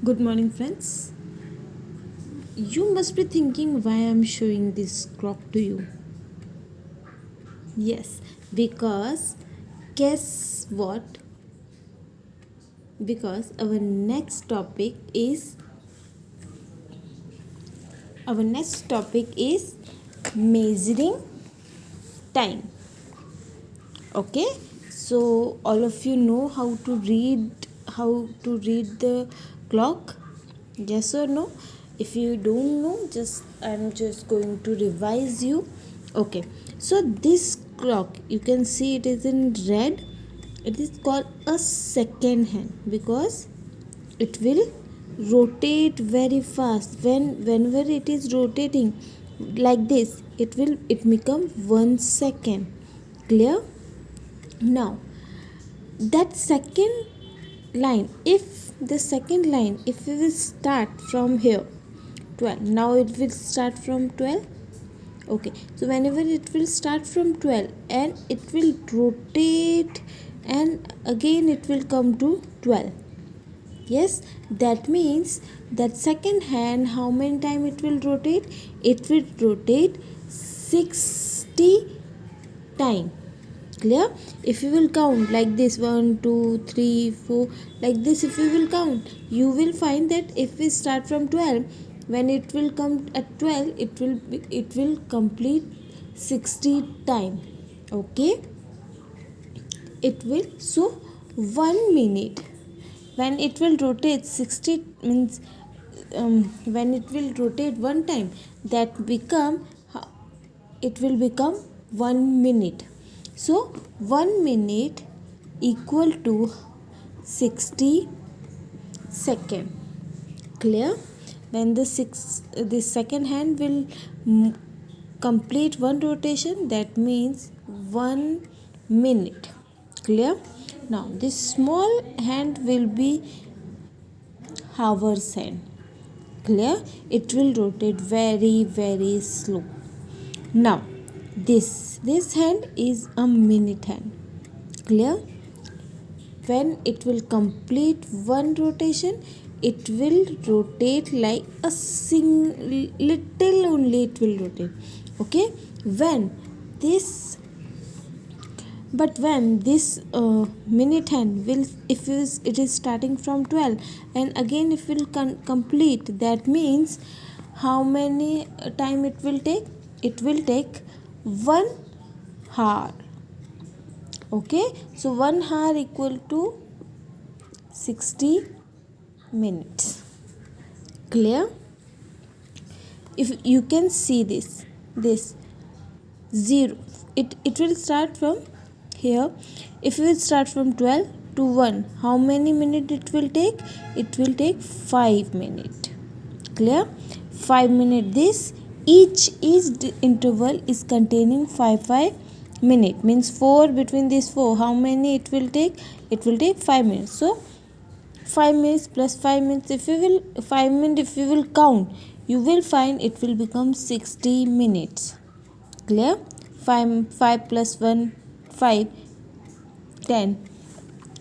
Good morning, friends. You must be thinking why I'm showing this clock to you. Yes, because guess what? Because our next topic is measuring time. Okay, so all of you know how to read the clock. Yes or no? If you don't know, I'm just going to revise you. Okay, so this clock, you can see it is in red. It is called a second hand because it will rotate very fast. Whenever it is rotating like this, it become 1 second. Clear? Now that second line, if we will start from here 12, now it will start from 12. Okay, so whenever it will start from 12 and it will rotate and again it will come to 12. Yes, that means that second hand, how many time it will rotate? It will rotate 60 time. Clear? If you will count like this 1 2 3 4 like this, if you will count, you will find that if we start from 12, when it will come at 12, it will complete 60 time. Okay, it will. So 1 minute, when it will rotate 60 means, when it will rotate one time, that become it will become 1 minute. So 1 minute equal to 60 second. Clear? When the second hand will complete one rotation, that means 1 minute. Clear? Now this small hand will be hours hand. Clear? It will rotate very slow. Now this hand is a minute hand. Clear? When it will complete one rotation, it will rotate like a little only, it will rotate. Okay, when this minute hand will, if it is starting from 12 and again if will complete, that means how many time it will take? It will take 1 hour. Okay, so 1 hour equal to 60 minutes. Clear? If you can see this 0, it will start from here. If we start from 12 to 1, how many minutes it will take? It will take 5 minutes. Clear? 5 minutes. This each interval is containing 5 minutes, means 4 between these 4, how many it will take? It will take 5 minutes. So 5 minutes plus 5 minutes, if you will 5 minutes, if you will count, you will find it will become 60 minutes. Clear? 5 plus 1 5 10.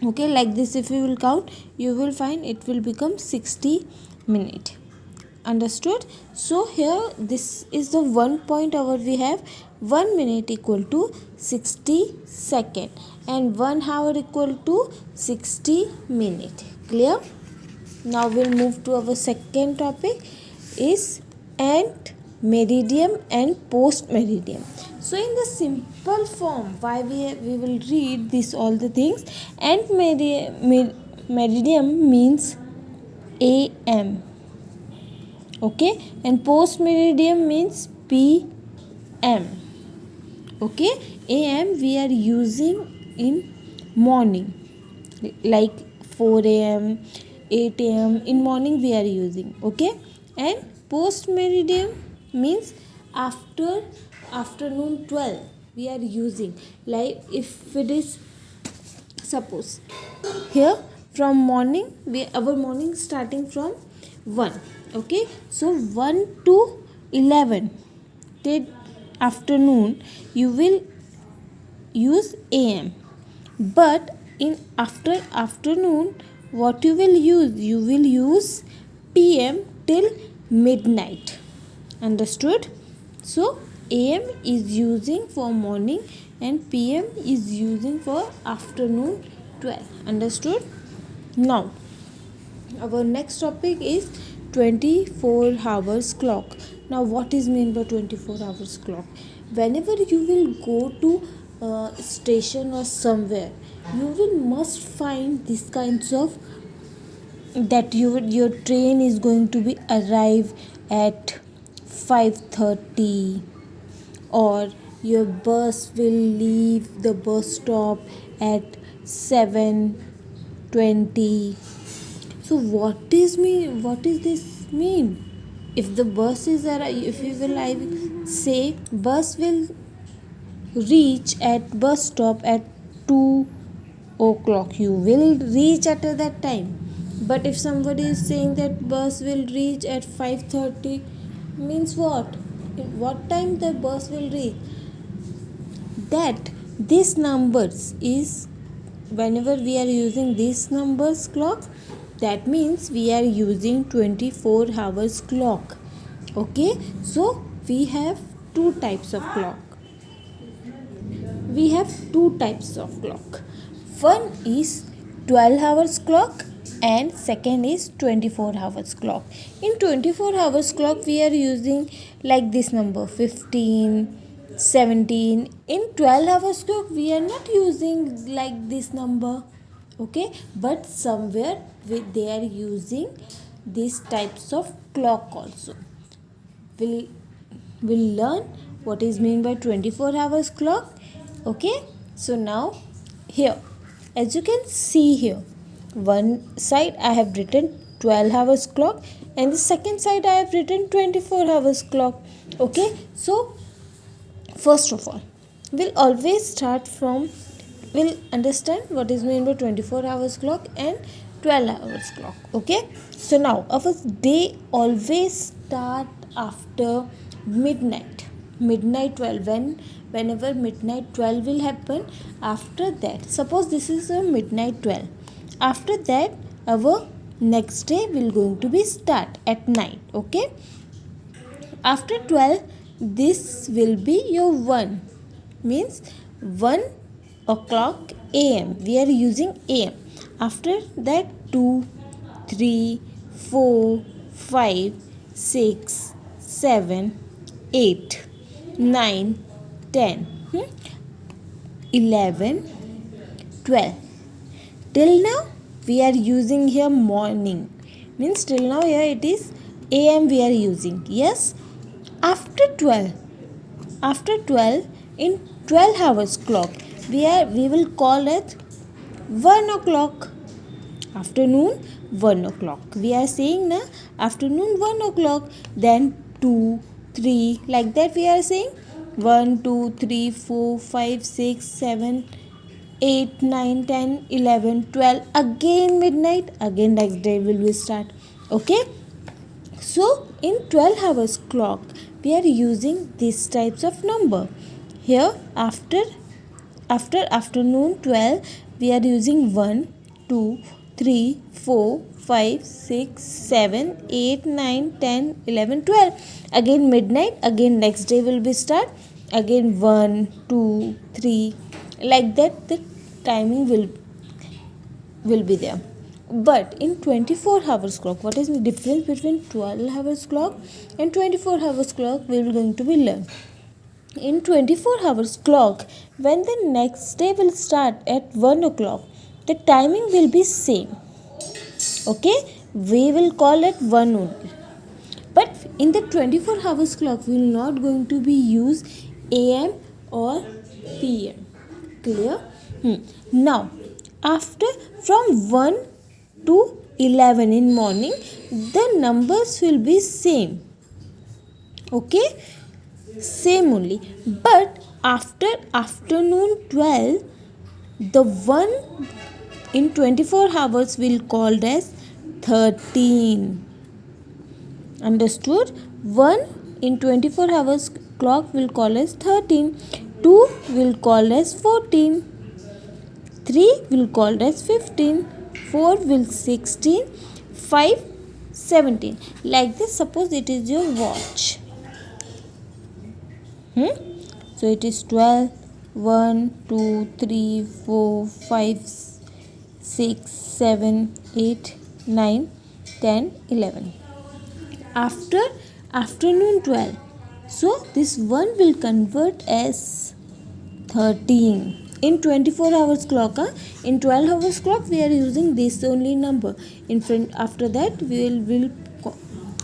Okay, like this if you will count, you will find it will become 60 minutes. Understood? So here this is the one point our we have. 1 minute equal to 60 second and 1 hour equal to 60 minute. Clear? Now we'll move to our second topic, is ant meridiem and post meridiem. So in the simple form, why we will read this all the things. Ant meridiem means AM. Okay, and post meridiem means PM. Okay, AM we are using in morning, like 4 a.m 8 a.m in morning we are using. Okay, and post meridiem means after afternoon 12 we are using, like if it is, suppose here from morning, our morning starting from 1. Okay, so 1 to 11 till afternoon you will use AM, but in after afternoon what you will use? You will use PM till midnight. Understood? So AM is using for morning and PM is using for afternoon 12. Understood? Now our next topic is 24 hours clock. Now what is meant by 24 hours clock? Whenever you will go to station or somewhere, you will must find these kinds of that your train is going to be arrive at 5:30, or your bus will leave the bus stop at 7:20. So what is this mean? If the bus is if you will say bus will reach at bus stop at 2 o'clock, you will reach at that time. But if somebody is saying that bus will reach at 5:30, means what? What time the bus will reach? That this numbers is, whenever we are using this numbers clock, that means we are using 24 hours clock. Okay, so we have two types of clock. One is 12 hours clock and second is 24 hours clock. In 24 hours clock we are using like this number 15, 17. In 12 hours clock we are not using like this number. Okay, but somewhere they are using these types of clock also. We'll learn what is meant by 24 hours clock. Okay, so now here, as you can see here, one side I have written 12 hours clock and the second side I have written 24 hours clock. Okay, so first of all, we'll understand what is meant by 24 hours clock and 12 hours clock. Okay, so now our day always start after midnight 12. Whenever midnight 12 will happen, after that, suppose this is a midnight 12, after that our next day will going to be start at night. Okay, after 12 this will be your 1, means 1 o'clock AM. We are using AM. After that 2, 3, 4, 5, 6, 7, 8, 9, 10, 11, 12. Till now we are using here morning, means till now here it is AM we are using. Yes, after 12 in 12 hours clock we will call it 1 o'clock. Afternoon 1 o'clock. We are saying na afternoon 1 o'clock. Then 2, 3, like that we are saying 1, 2, 3, 4, 5, 6, 7, 8, 9, 10, 11, 12. Again midnight. Again next day will we start. Okay. So in 12 hours clock we are using these types of number. Here after afternoon 12 we are using 1, 2, 3, 4, 5, 6, 7, 8, 9, 10, 11, 12. Again midnight. Again next day will be start. Again 1, 2, 3, like that the timing will be there. But in 24 hours clock, what is the difference between 12 hours clock and 24 hours clock? We will going to be learn. In 24 hours clock, when the next day will start at 1 o'clock, the timing will be same. Okay, we will call it 1 only. But in the 24 hours clock, we will not going to be use AM or PM. Clear? Now, after from 1 to 11 in morning, the numbers will be same. Okay, same only. But after afternoon 12, the 1 in 24 hours will called as 13. Understood? 1 in 24 hours clock will call as 13. 2 will call as 14. 3 will call as 15. 4 will 16, 5 17. Like this, suppose it is your watch. So it is 12, 1, 2, 3, 4, 5, 6, 7, 8, 9, 10, 11. After afternoon 12, so this 1 will convert as 13 in 24 hours clock. In 12 hours clock we are using this only number. In front, after that we will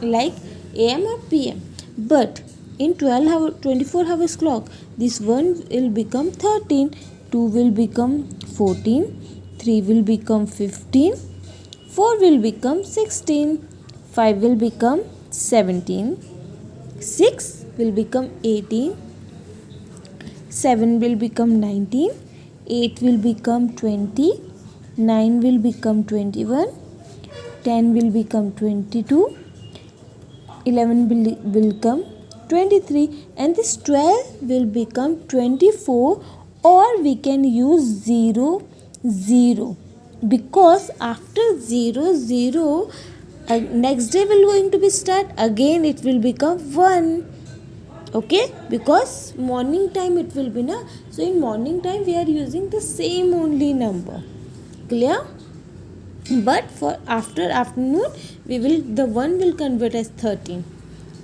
like am or pm, but in 24 hours clock this 1 will become 13, 2 will become 14, 3 will become 15, 4 will become 16, 5 will become 17, 6 will become 18, 7 will become 19, 8 will become 20, 9 will become 21, 10 will become 22, 11 will become 23, and this 12 will become 24, or we can use 0, 0, because after 0, 0, next day will going to be start, again it will become 1. Okay, because morning time it will be na, so in morning time we are using the same only number. Clear? But for after afternoon we will, the 1 will convert as 13.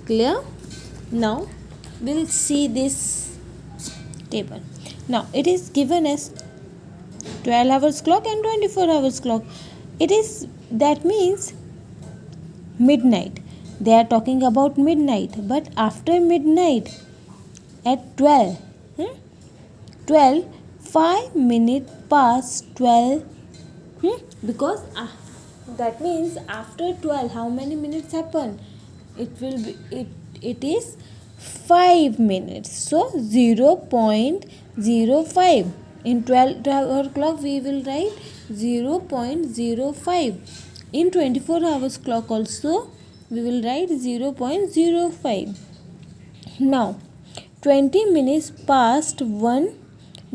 Clear? Now we'll see this table. Now it is given as 12 hours clock and 24 hours clock. It is, that means midnight. They are talking about midnight, but after midnight at 12, 5 minutes past 12, because that means after 12 how many minutes happen? It will be, it is 5 minutes, so 0.05. In 12 hour clock we will write 0.05. In 24 hours clock also we will write 0.05. Now 20 minutes past 1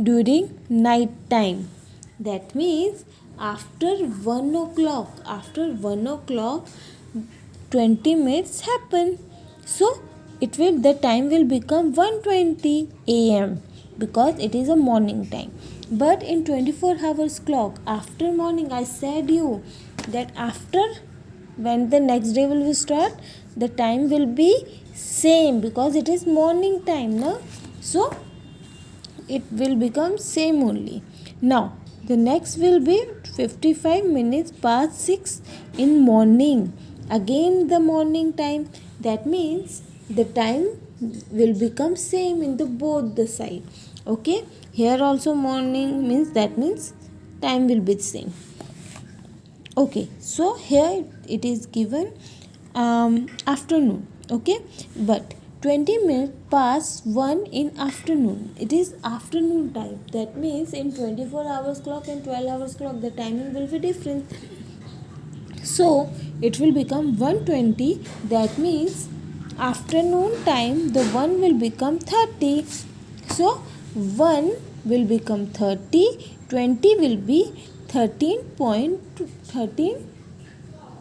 during night time. That means after 1 o'clock, 20 minutes happen. So it will, the time will become 1:20 am, because it is a morning time. But in 24 hours clock, after morning, I said you that after, when the next day will start, the time will be same, because it is morning time, no? So it will become same only. Now the next will be 55 minutes past 6 in morning, again the morning time. That means the time will become same in the both the side. Okay, here also morning means, that means time will be same. Okay, so here it is given afternoon. Okay, but 20 minutes past 1 in afternoon, it is afternoon time. That means in 24 hours clock and 12 hours clock the timing will be different. So it will become 1:20. That means afternoon time the 1 will become 30. So 1 will become 30, 20 will be 13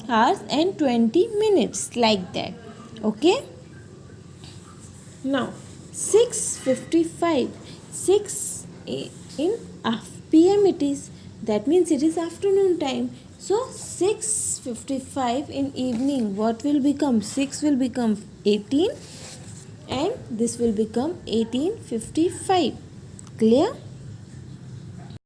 hours and 20 minutes, like that. Okay, now 6:55, 6 in PM it is, that means it is afternoon time. So 6:55 in evening, what will become? 6 will become 18 and this will become 18:55. Clear?